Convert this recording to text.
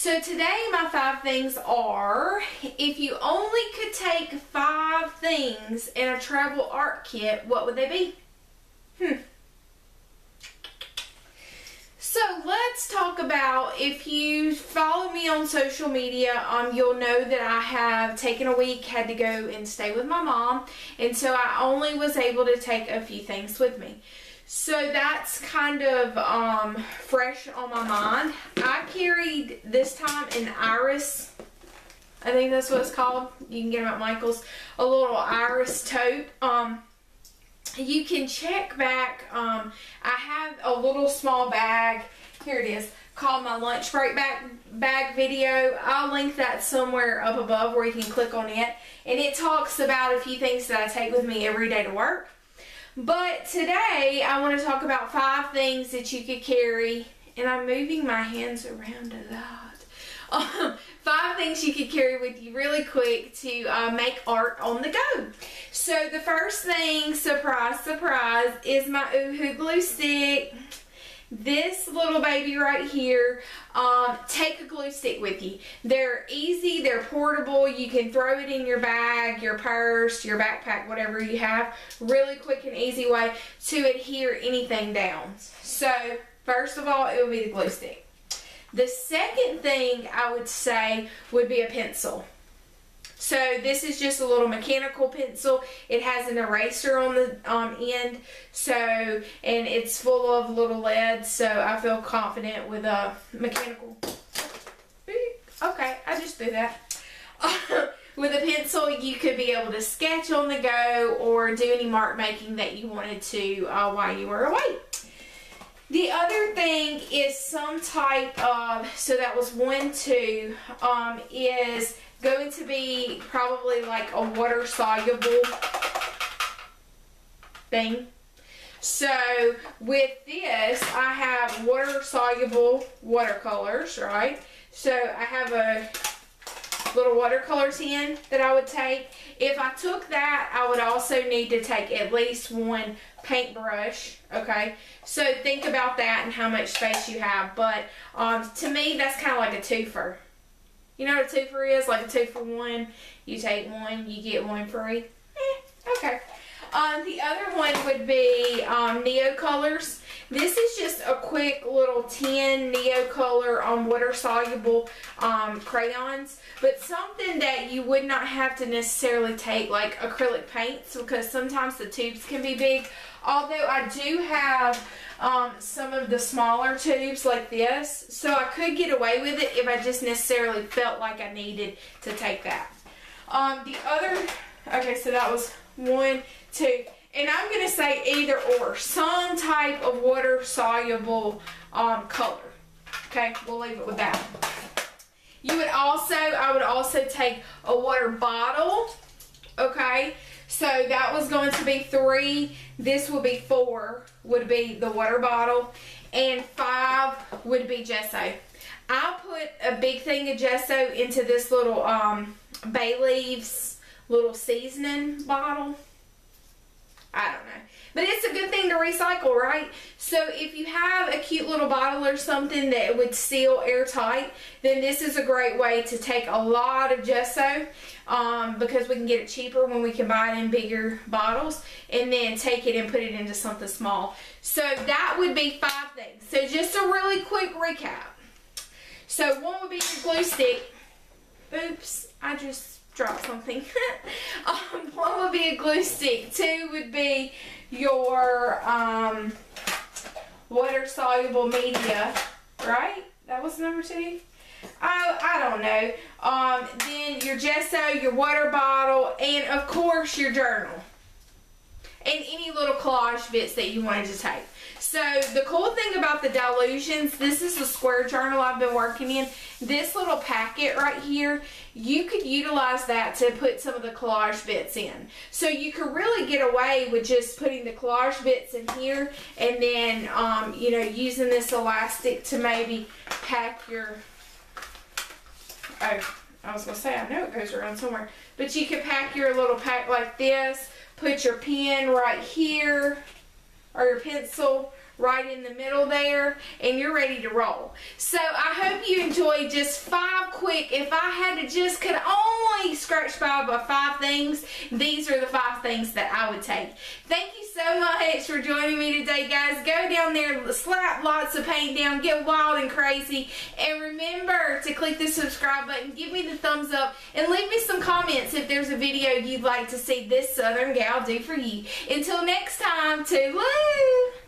So today my 5 things are, if you only could take 5 things in a travel art kit, what would they be? So let's talk about, if you follow me on social media, you'll know that I have taken a week, had to go and stay with my mom, and so I only was able to take a few things with me. So that's kind of fresh on my mind. I carried this time an Iris, I think that's what it's called. You can get them at Michael's, a little Iris tote. You can check back. I have a little small bag. Here it is, called my lunch break bag video. I'll link that somewhere up above where you can click on it. And it talks about a few things that I take with me every day to work. But today I want to talk about 5 things that you could carry. And I'm moving my hands around a lot. 5 things you could carry with you really quick to make art on the go. So the first thing, surprise, surprise, is my Oohoo glue stick. This little baby right here. Take a glue stick with you. They're easy, they're portable. You can throw it in your bag, your purse, your backpack, whatever you have. Really quick and easy way to adhere anything down. So first of all, it will be the glue stick. The second thing I would say would be a pencil. So this is just a little mechanical pencil. It has an eraser on the end, and it's full of little lead, so I feel confident with a mechanical. Okay, I just threw that. With a pencil, you could be able to sketch on the go or do any mark making that you wanted to while you were away. The other thing is some type of, so that was 1, 2, is going to be probably like a water soluble thing. So with this, I have water soluble watercolors, right? So I have a little watercolor tin that I would take. If I took that, I would also need to take at least 1 paintbrush, okay? So think about that and how much space you have. But to me, that's kind of like a twofer. You know what a twofer is? Like a 2 for 1. You take 1, you get 1 free. Okay. The other one would be Neocolors. This is just a quick little 10 Neocolor water-soluble crayons, but something that you would not have to necessarily take like acrylic paints, because sometimes the tubes can be big. Although I do have some of the smaller tubes like this, so I could get away with it if I just necessarily felt like I needed to take that. The other, okay, so that was 1, 2, and I'm going to say either or, some type of water soluble color. Okay, we'll leave it with that. You would also, I would also take a water bottle, okay? So that was going to be 3, this would be 4, would be the water bottle, and 5 would be gesso. I put a big thing of gesso into this little bay leaves little seasoning bottle. I don't know. But it's a good thing to recycle, right? So if you have a cute little bottle or something that would seal airtight, then this is a great way to take a lot of gesso, because we can get it cheaper when we can buy it in bigger bottles, and then take it and put it into something small. So that would be 5 things. So just a really quick recap. So 1 would be your glue stick. Oops, I just dropped something. 1 would be a glue stick. 2 would be your water soluble media, right? That was number 2. I don't know. Then your gesso, your water bottle, and of course your journal. And any little collage bits that you wanted to take. So the cool thing about the Dylusions, this is the square journal I've been working in. This little packet right here, you could utilize that to put some of the collage bits in. So you could really get away with just putting the collage bits in here, and then you know, using this elastic to maybe pack your, oh, I was going to say, I know it goes around somewhere, but you could pack your little pack like this, put your pen right here, or your pencil right in the middle there, and you're ready to roll. So I hope you enjoyed just 5 quick, if I had to just could only scratch by 5 things, these are the 5 things that I would take. Thank you so much for joining me today, guys. Go down there, slap lots of paint down, get wild and crazy, and remember to click the subscribe button, give me the thumbs up, and leave me some comments if there's a video you'd like to see this Southern gal do for you. Until next time, toodaloo!